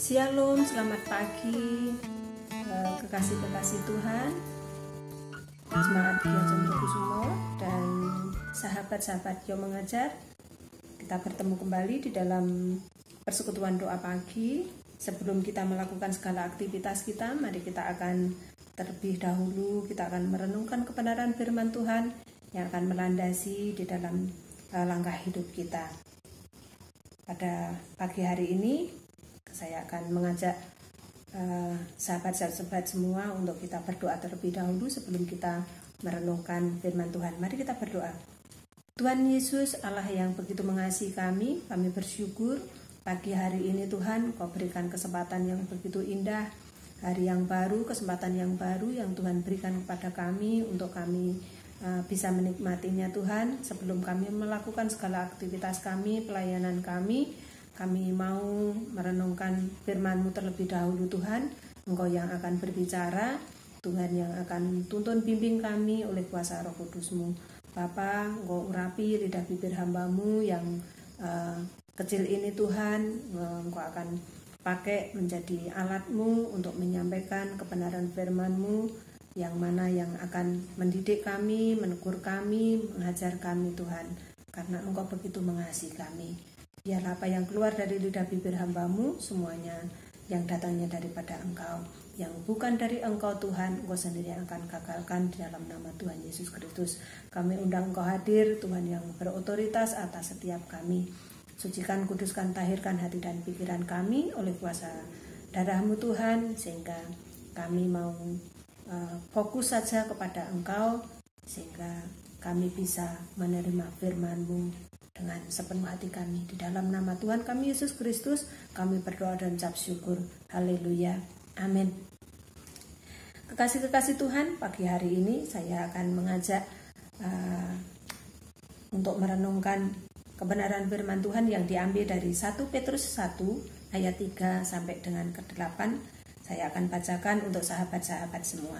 Shalom, selamat pagi kekasih-kekasih Tuhan, Jemaat Gia Cendrokusumo dan sahabat-sahabat Yo Mengajar. Kita bertemu kembali di dalam persekutuan doa pagi. Sebelum kita melakukan segala aktivitas kita, mari kita akan terlebih dahulu kita akan merenungkan kebenaran firman Tuhan yang akan melandasi di dalam langkah hidup kita. Pada pagi hari ini saya akan mengajak sahabat-sahabat semua untuk kita berdoa terlebih dahulu sebelum kita merenungkan firman Tuhan. Mari kita berdoa. Tuhan Yesus, Allah yang begitu mengasihi kami bersyukur pagi hari ini Tuhan, Kau berikan kesempatan yang begitu indah, hari yang baru, kesempatan yang baru yang Tuhan berikan kepada kami untuk kami bisa menikmatinya Tuhan. Sebelum kami melakukan segala aktivitas kami, pelayanan kami mau merenungkan firman-Mu terlebih dahulu Tuhan. Engkau yang akan berbicara, Tuhan yang akan tuntun bimbing kami oleh kuasa Roh Kudus-Mu. Bapa, Engkau urapi lidah bibir hamba-Mu yang kecil ini Tuhan. Engkau akan pakai menjadi alat-Mu untuk menyampaikan kebenaran firman-Mu, yang mana yang akan mendidik kami, menegur kami, mengajar kami Tuhan, karena Engkau begitu mengasihi kami. Biarlah apa yang keluar dari lidah bibir hamba-Mu semuanya yang datangnya daripada Engkau, yang bukan dari Engkau Tuhan, Engkau sendiri yang akan gagalkan di dalam nama Tuhan Yesus Kristus. Kami undang Engkau hadir, Tuhan yang berotoritas atas setiap kami. Sucikan, kuduskan, tahirkan hati dan pikiran kami oleh kuasa darah-Mu Tuhan, sehingga kami mau fokus saja kepada Engkau, sehingga kami bisa menerima firman-Mu dengan sepenuh hati kami. Di dalam nama Tuhan kami Yesus Kristus kami berdoa dan ucap syukur. Haleluya, amin. Kekasih-kekasih Tuhan, pagi hari ini saya akan mengajak untuk merenungkan kebenaran firman Tuhan yang diambil dari 1 Petrus 1 ayat 3 sampai dengan ke-8. Saya akan bacakan untuk sahabat-sahabat semua.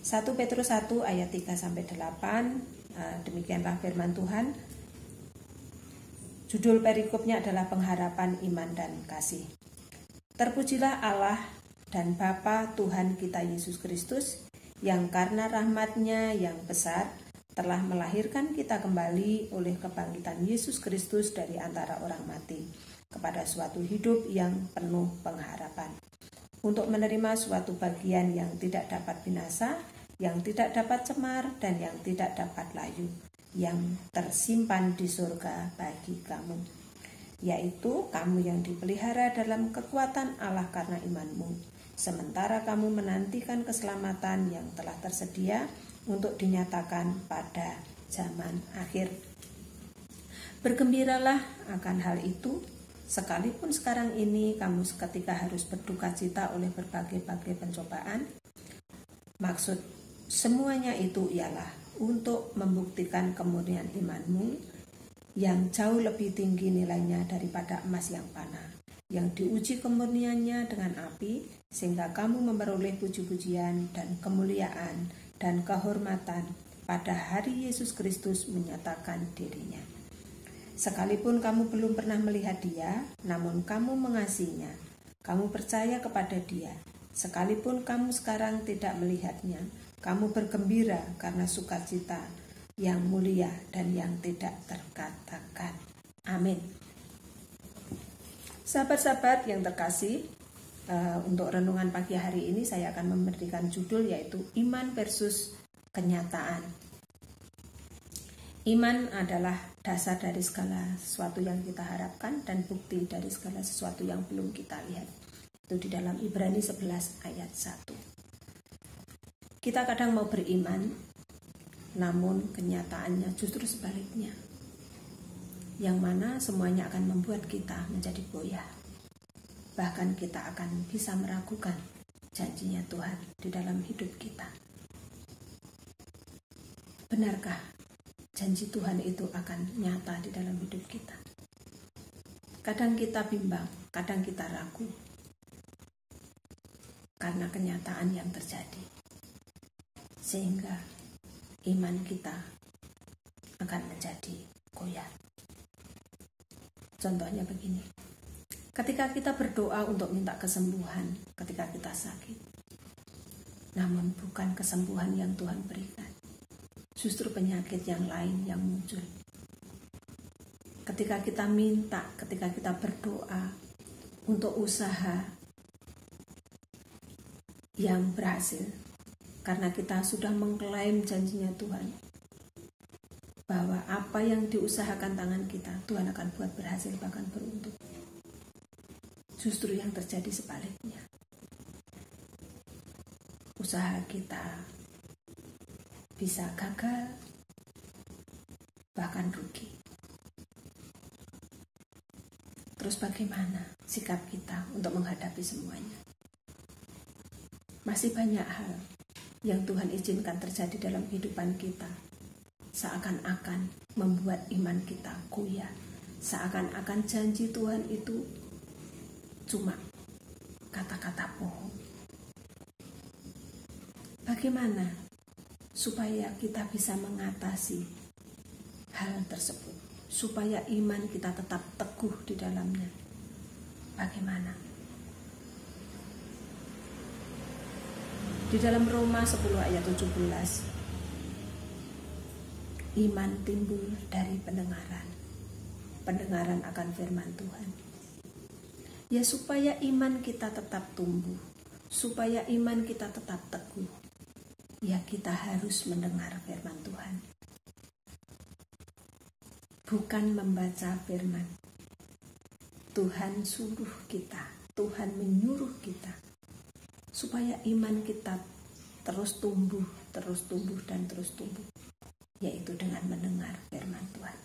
1 Petrus 1 ayat 3 sampai 8. Demikianlah firman Tuhan. Judul perikopnya adalah pengharapan iman dan kasih. Terpujilah Allah dan Bapa Tuhan kita Yesus Kristus, yang karena rahmat-Nya yang besar telah melahirkan kita kembali oleh kebangkitan Yesus Kristus dari antara orang mati kepada suatu hidup yang penuh pengharapan, untuk menerima suatu bagian yang tidak dapat binasa, yang tidak dapat cemar, dan yang tidak dapat layu, yang tersimpan di surga bagi kamu, yaitu kamu yang dipelihara dalam kekuatan Allah karena imanmu, sementara kamu menantikan keselamatan yang telah tersedia untuk dinyatakan pada zaman akhir. Bergembiralah akan hal itu, sekalipun sekarang ini kamu seketika harus berduka cita oleh berbagai-bagai pencobaan. Maksud semuanya itu ialah untuk membuktikan kemurnian imanmu yang jauh lebih tinggi nilainya daripada emas yang panah, yang diuji kemurniannya dengan api, sehingga kamu memperoleh puji-pujian dan kemuliaan dan kehormatan pada hari Yesus Kristus menyatakan dirinya. Sekalipun kamu belum pernah melihat Dia, namun kamu mengasihinya, kamu percaya kepada Dia. Sekalipun kamu sekarang tidak melihatnya, kamu bergembira karena sukacita yang mulia dan yang tidak terkatakan. Amin. Sahabat-sahabat yang terkasih, untuk renungan pagi hari ini saya akan memberikan judul yaitu Iman versus Kenyataan. Iman adalah dasar dari segala sesuatu yang kita harapkan dan bukti dari segala sesuatu yang belum kita lihat. Itu di dalam Ibrani 11 ayat 1. Kita kadang mau beriman, namun kenyataannya justru sebaliknya, yang mana semuanya akan membuat kita menjadi goyah. Bahkan kita akan bisa meragukan janjinya Tuhan di dalam hidup kita. Benarkah janji Tuhan itu akan nyata di dalam hidup kita? Kadang kita bimbang, kadang kita ragu karena kenyataan yang terjadi, sehingga iman kita akan menjadi goyah. Contohnya begini, Ketika kita berdoa untuk minta kesembuhan ketika kita sakit, namun bukan kesembuhan yang Tuhan berikan, justru penyakit yang lain yang muncul. Ketika kita minta, ketika kita berdoa untuk usaha yang berhasil, karena kita sudah mengklaim janjinya Tuhan, bahwa apa yang diusahakan tangan kita, Tuhan akan buat berhasil bahkan beruntung. Justru yang terjadi sebaliknya. Usaha kita bisa gagal, bahkan rugi. Terus bagaimana sikap kita untuk menghadapi semuanya? Masih banyak hal yang Tuhan izinkan terjadi dalam kehidupan kita, seakan-akan membuat iman kita goyah, seakan-akan janji Tuhan itu cuma kata-kata bohong. Bagaimana supaya kita bisa mengatasi hal tersebut, supaya iman kita tetap teguh di dalamnya? Bagaimana? Di dalam Roma 10 ayat 17, iman timbul dari pendengaran, pendengaran akan firman Tuhan. Ya, supaya iman kita tetap tumbuh, supaya iman kita tetap teguh, ya kita harus mendengar firman Tuhan. Bukan membaca firman. Tuhan suruh kita, Tuhan menyuruh kita, supaya iman kita terus tumbuh dan terus tumbuh, yaitu dengan mendengar firman Tuhan.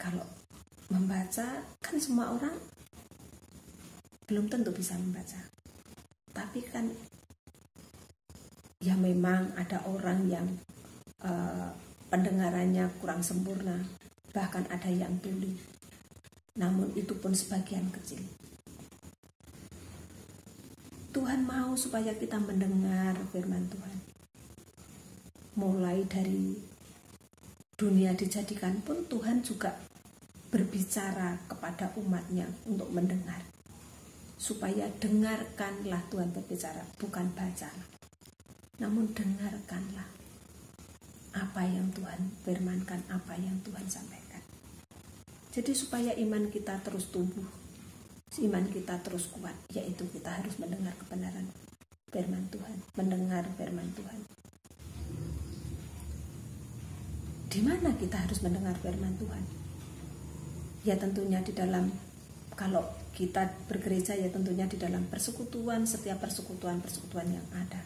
Kalau membaca, kan semua orang belum tentu bisa membaca. Tapi kan ya memang ada orang yang pendengarannya kurang sempurna, bahkan ada yang tuli. Namun itu pun sebagian kecil. Tuhan mau supaya kita mendengar firman Tuhan. Mulai dari dunia dijadikan pun Tuhan juga berbicara kepada umatnya untuk mendengar. Supaya dengarkanlah Tuhan berbicara, bukan baca, namun dengarkanlah apa yang Tuhan firmankan, apa yang Tuhan sampaikan. Jadi supaya iman kita terus tumbuh, iman kita terus kuat, yaitu kita harus mendengar kebenaran firman Tuhan, mendengar firman Tuhan. Di mana kita harus mendengar firman Tuhan? Ya tentunya di dalam, kalau kita bergereja ya tentunya di dalam persekutuan, setiap persekutuan yang ada,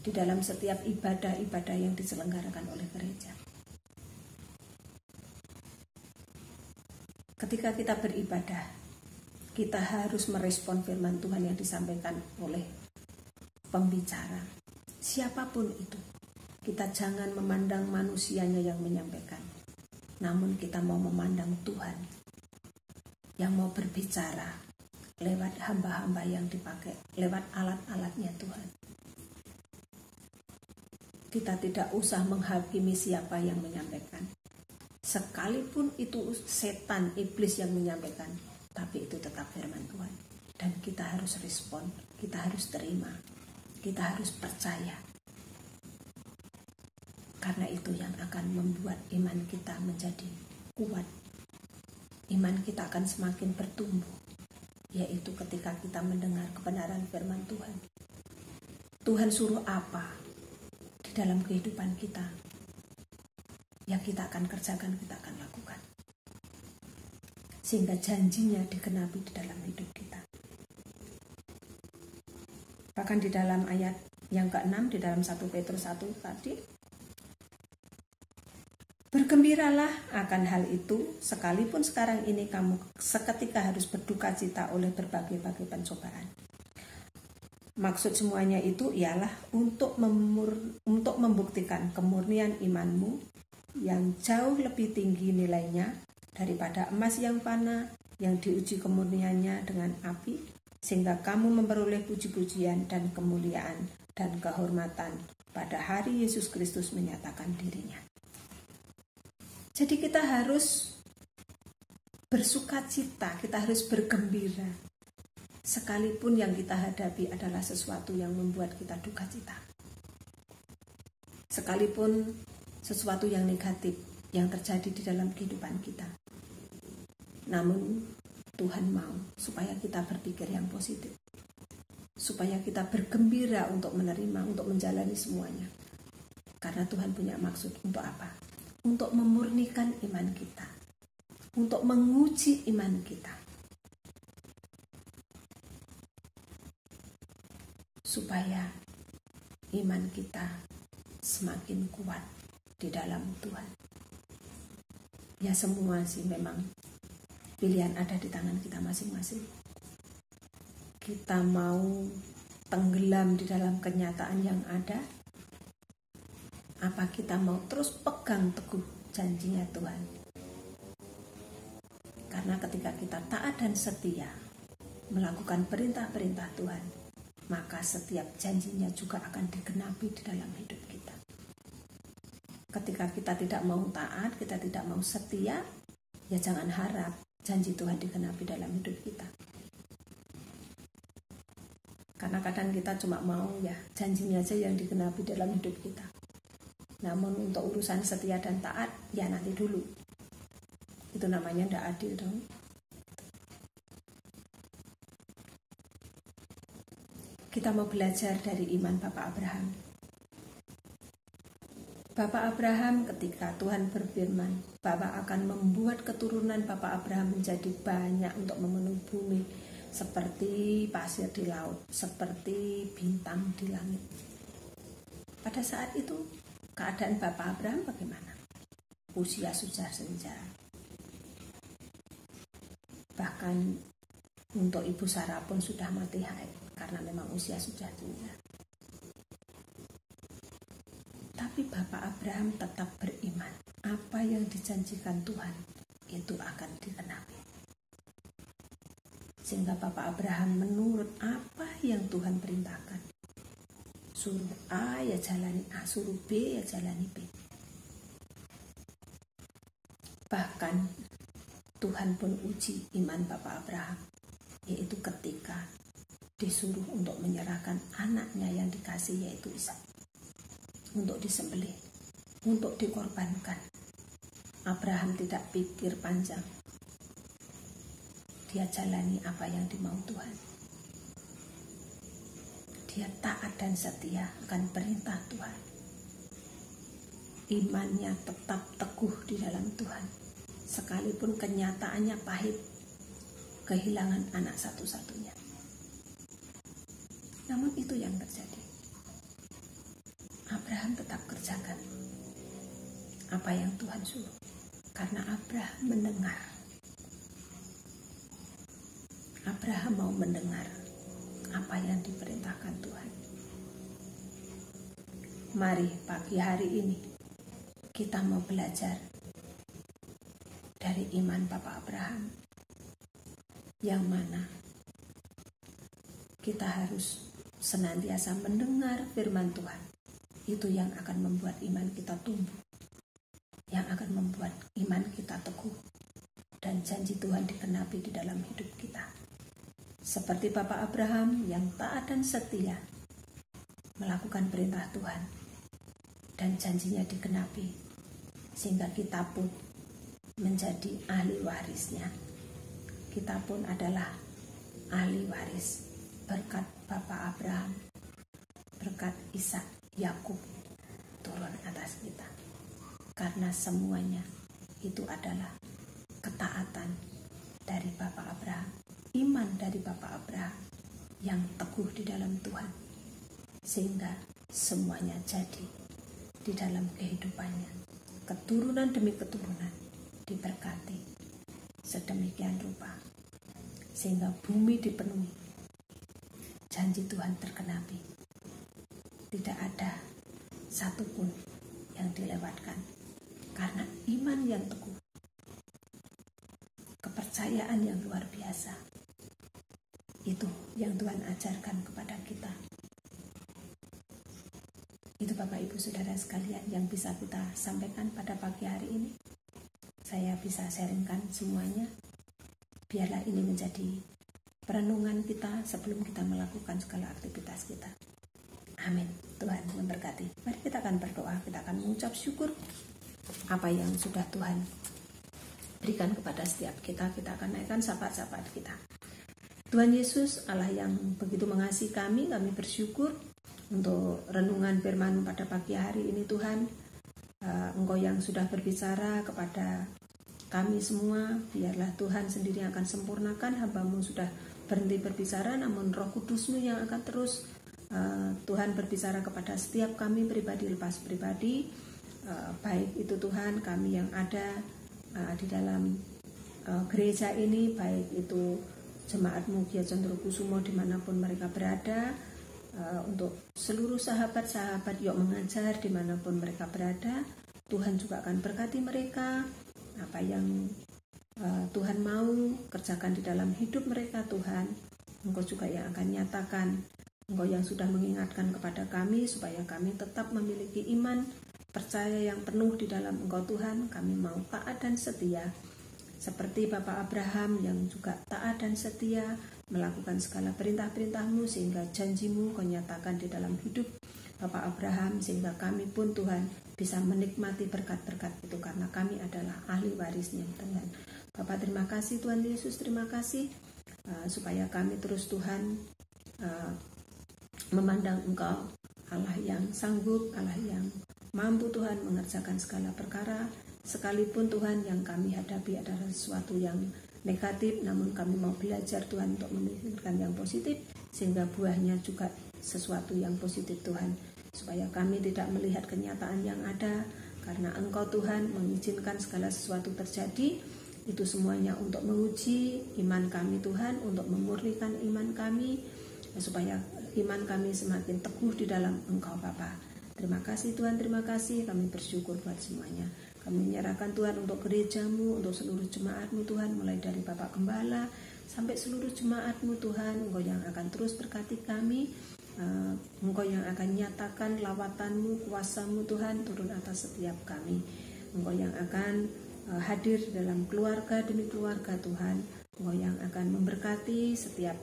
di dalam setiap ibadah-ibadah yang diselenggarakan oleh gereja. Ketika kita beribadah, kita harus merespon firman Tuhan yang disampaikan oleh pembicara, siapapun itu. Kita jangan memandang manusianya yang menyampaikan, namun kita mau memandang Tuhan yang mau berbicara lewat hamba-hamba yang dipakai, lewat alat-alatnya Tuhan. Kita tidak usah menghakimi siapa yang menyampaikan. Sekalipun itu setan, iblis yang menyampaikan, tapi itu tetap firman Tuhan. Dan kita harus respon, kita harus terima, kita harus percaya. Karena itu yang akan membuat iman kita menjadi kuat. Iman kita akan semakin bertumbuh, yaitu ketika kita mendengar kebenaran firman Tuhan. Tuhan suruh apa di dalam kehidupan kita, ya kita akan kerjakan, kita akan lakukan. Sehingga janjinya digenapi di dalam hidup kita. Bahkan di dalam ayat yang ke-6, di dalam 1 Petrus 1 tadi, bergembiralah akan hal itu, sekalipun sekarang ini kamu seketika harus berduka cita oleh berbagai-bagai pencobaan. Maksud semuanya itu ialah untuk membuktikan kemurnian imanmu yang jauh lebih tinggi nilainya daripada emas yang fana yang diuji kemurniannya dengan api, sehingga kamu memperoleh puji-pujian dan kemuliaan dan kehormatan pada hari Yesus Kristus menyatakan dirinya. Jadi kita harus bersukacita, kita harus bergembira. Sekalipun yang kita hadapi adalah sesuatu yang membuat kita duka cita. Sekalipun sesuatu yang negatif yang terjadi di dalam kehidupan kita. Namun Tuhan mau supaya kita berpikir yang positif. Supaya kita bergembira untuk menerima, untuk menjalani semuanya. Karena Tuhan punya maksud untuk apa? Untuk memurnikan iman kita. Untuk menguji iman kita. Supaya iman kita semakin kuat di dalam Tuhan. Ya semua sih memang pilihan ada di tangan kita masing-masing. Kita mau tenggelam di dalam kenyataan yang ada, apa kita mau terus pegang teguh janjinya Tuhan. Karena ketika kita taat dan setia melakukan perintah-perintah Tuhan, maka setiap janjinya juga akan digenapi di dalam hidup kita. Ketika kita tidak mau taat, kita tidak mau setia, ya jangan harap janji Tuhan digenapi dalam hidup kita. Karena kadang kita cuma mau ya janjinya aja yang digenapi dalam hidup kita. Namun untuk urusan setia dan taat, ya nanti dulu. Itu namanya tidak adil dong. Kita mau belajar dari iman Bapak Abraham. Bapak Abraham ketika Tuhan berfirman, Bapak akan membuat keturunan Bapak Abraham menjadi banyak untuk memenuhi bumi, seperti pasir di laut, seperti bintang di langit. Pada saat itu, keadaan Bapak Abraham bagaimana? Usia sudah senja. Bahkan untuk Ibu Sarah pun sudah mati haid. Karena memang usia sudah tua. Tapi Bapak Abraham tetap beriman. Apa yang dijanjikan Tuhan itu akan digenapi. Sehingga Bapak Abraham menurut apa yang Tuhan perintahkan. Suruh A ya jalani A, suruh B ya jalani B. Bahkan Tuhan pun uji iman Bapak Abraham. Yaitu ketika disuruh untuk menyerahkan anaknya yang dikasih yaitu Ishak untuk disembelih, untuk dikorbankan. Abraham tidak pikir panjang. Dia jalani apa yang dimau Tuhan. Dia taat dan setia akan perintah Tuhan. Imannya tetap teguh di dalam Tuhan. Sekalipun kenyataannya pahit, kehilangan anak satu-satunya. Namun itu yang terjadi. Abraham tetap kerjakan apa yang Tuhan suruh. Karena Abraham mendengar. Abraham mau mendengar apa yang diperintahkan Tuhan. Mari pagi hari ini kita mau belajar dari iman Bapak Abraham. Yang mana kita harus senantiasa mendengar firman Tuhan. Itu yang akan membuat iman kita tumbuh. Yang akan membuat iman kita teguh. Dan janji Tuhan digenapi di dalam hidup kita. Seperti Bapak Abraham yang taat dan setia melakukan perintah Tuhan. Dan janjinya digenapi. Sehingga kita pun menjadi ahli warisnya. Kita pun adalah ahli waris berkat Bapak Abraham, berkat Ishak, Yakub turun atas kita. Karena semuanya itu adalah ketaatan dari Bapak Abraham, iman dari Bapak Abraham yang teguh di dalam Tuhan. Sehingga semuanya jadi di dalam kehidupannya. Keturunan demi keturunan diberkati sedemikian rupa. Sehingga bumi dipenuhi. Janji Tuhan tergenapi. Tidak ada satupun yang dilewatkan. Karena iman yang teguh. Kepercayaan yang luar biasa. Itu yang Tuhan ajarkan kepada kita. Itu Bapak Ibu Saudara sekalian yang bisa kita sampaikan pada pagi hari ini. Saya bisa sharingkan semuanya. biarlah ini menjadi perenungan kita sebelum kita melakukan segala aktivitas kita. Amin. Tuhan memberkati. Mari kita akan berdoa, kita akan mengucap syukur apa yang sudah Tuhan berikan kepada setiap kita. Kita akan naikkan syafaat-syafaat kita. Tuhan Yesus, Allah yang begitu mengasihi kami bersyukur untuk renungan firman pada pagi hari ini Tuhan. Engkau yang sudah berbicara kepada kami semua, biarlah Tuhan sendiri yang akan sempurnakan. Hamba-Mu sudah berhenti berbicara, namun Roh Kudus-Mu yang akan terus Tuhan berbicara kepada setiap kami pribadi lepas pribadi, baik itu Tuhan kami yang ada di dalam gereja ini, baik itu jemaat-Mu Gia Cendrokusumo dimanapun mereka berada, untuk seluruh sahabat-sahabat Yok Mengajar dimanapun mereka berada. Tuhan juga akan berkati mereka, apa yang Tuhan mau kerjakan di dalam hidup mereka Tuhan. Engkau juga yang akan nyatakan, Engkau yang sudah mengingatkan kepada kami supaya kami tetap memiliki iman percaya yang penuh di dalam Engkau Tuhan. Kami mau taat dan setia seperti Bapak Abraham yang juga taat dan setia melakukan segala perintah-perintah-Mu, sehingga janji-Mu Kau nyatakan di dalam hidup Bapak Abraham, sehingga kami pun Tuhan bisa menikmati berkat-berkat itu karena kami adalah ahli warisnya Tuhan. Bapak terima kasih, Tuhan Yesus terima kasih, supaya kami terus Tuhan memandang Engkau Allah yang sanggup, Allah yang mampu Tuhan mengerjakan segala perkara. Sekalipun Tuhan yang kami hadapi adalah sesuatu yang negatif, namun kami mau belajar Tuhan untuk memikirkan yang positif, sehingga buahnya juga sesuatu yang positif Tuhan, supaya kami tidak melihat kenyataan yang ada, karena Engkau Tuhan mengizinkan segala sesuatu terjadi. Itu semuanya untuk menguji iman kami Tuhan, untuk memurnikan iman kami, supaya iman kami semakin teguh di dalam Engkau Bapa. Terima kasih Tuhan, terima kasih, kami bersyukur buat semuanya. Kami menyerahkan Tuhan untuk gereja-Mu, untuk seluruh jemaat-Mu Tuhan, mulai dari Bapak Gembala sampai seluruh jemaat-Mu Tuhan. Engkau yang akan terus berkati kami, Engkau yang akan nyatakan lawatan-Mu, kuasa-Mu Tuhan turun atas setiap kami. Engkau yang akan hadir dalam keluarga demi keluarga Tuhan. Engkau yang akan memberkati setiap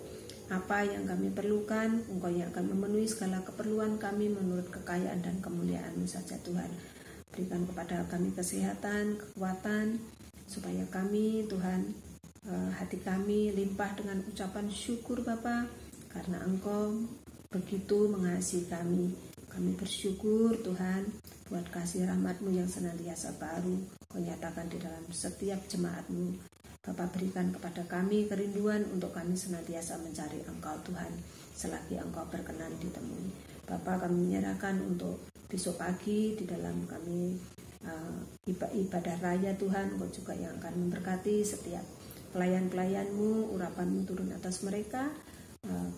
apa yang kami perlukan. Engkau yang akan memenuhi segala keperluan kami menurut kekayaan dan kemuliaan-Mu saja Tuhan. Berikan kepada kami kesehatan, kekuatan, supaya kami Tuhan, hati kami limpah dengan ucapan syukur Bapa, karena Engkau begitu mengasihi kami. Kami bersyukur Tuhan buat kasih rahmat-Mu yang senantiasa baru Kau nyatakan di dalam setiap jemaat-Mu. Bapa, berikan kepada kami kerinduan untuk kami senantiasa mencari Engkau Tuhan, selagi Engkau berkenan ditemui. Bapa, kami menyerahkan untuk besok pagi di dalam kami ibadah raya Tuhan. Engkau juga yang akan memberkati setiap pelayan-pelayan-Mu, urapan-Mu turun atas mereka,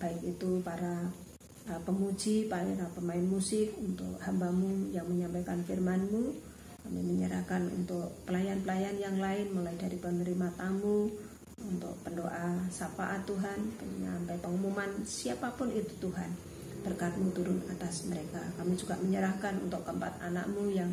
baik itu para pemuji, para pemain musik, untuk hamba-Mu yang menyampaikan firman-Mu. Kami menyerahkan untuk pelayan-pelayan yang lain, mulai dari penerima tamu, untuk pendoa syafaat Tuhan, penyampai pengumuman, siapapun itu Tuhan, berkat-Mu turun atas mereka. Kami juga menyerahkan untuk keempat anak-Mu yang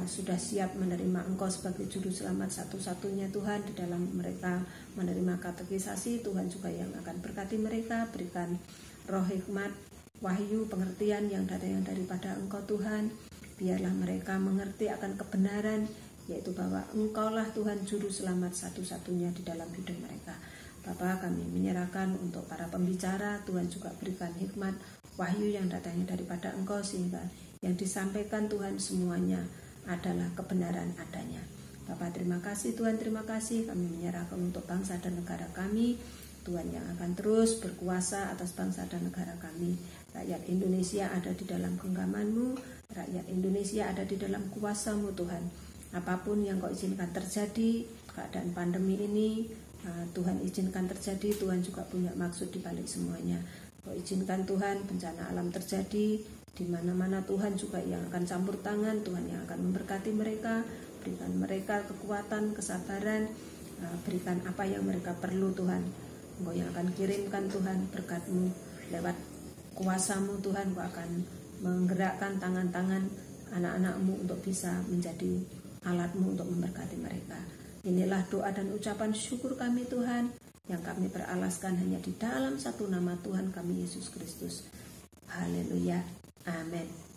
sudah siap menerima Engkau sebagai juru selamat satu-satunya Tuhan. Di dalam mereka menerima katekisasi, Tuhan juga yang akan berkati mereka, berikan roh hikmat, wahyu, pengertian yang datang daripada Engkau Tuhan. Biarlah mereka mengerti akan kebenaran, yaitu bahwa Engkaulah Tuhan juru selamat satu-satunya di dalam hidup mereka. Bapa, kami menyerahkan untuk para pembicara, Tuhan juga berikan hikmat, wahyu yang datangnya daripada Engkau, sehingga yang disampaikan Tuhan semuanya adalah kebenaran adanya. Bapa, terima kasih Tuhan, terima kasih. Kami menyerahkan untuk bangsa dan negara kami, Tuhan yang akan terus berkuasa atas bangsa dan negara kami. Rakyat Indonesia ada di dalam genggaman-Mu, rakyat Indonesia ada di dalam kuasa-Mu Tuhan. Apapun yang Kau izinkan terjadi, keadaan pandemi ini, Tuhan izinkan terjadi, Tuhan juga punya maksud di balik semuanya. Kau izinkan Tuhan bencana alam terjadi di mana-mana, Tuhan juga yang akan campur tangan, Tuhan yang akan memberkati mereka, berikan mereka kekuatan, kesabaran, berikan apa yang mereka perlu Tuhan. Engkau yang akan kirimkan Tuhan berkat-Mu lewat kuasa-Mu Tuhan. Engkau akan menggerakkan tangan-tangan anak-anak-Mu untuk bisa menjadi alat-Mu untuk memberkati mereka. Inilah doa dan ucapan syukur kami Tuhan, yang kami beralaskan hanya di dalam satu nama Tuhan kami Yesus Kristus. Haleluya. Amin.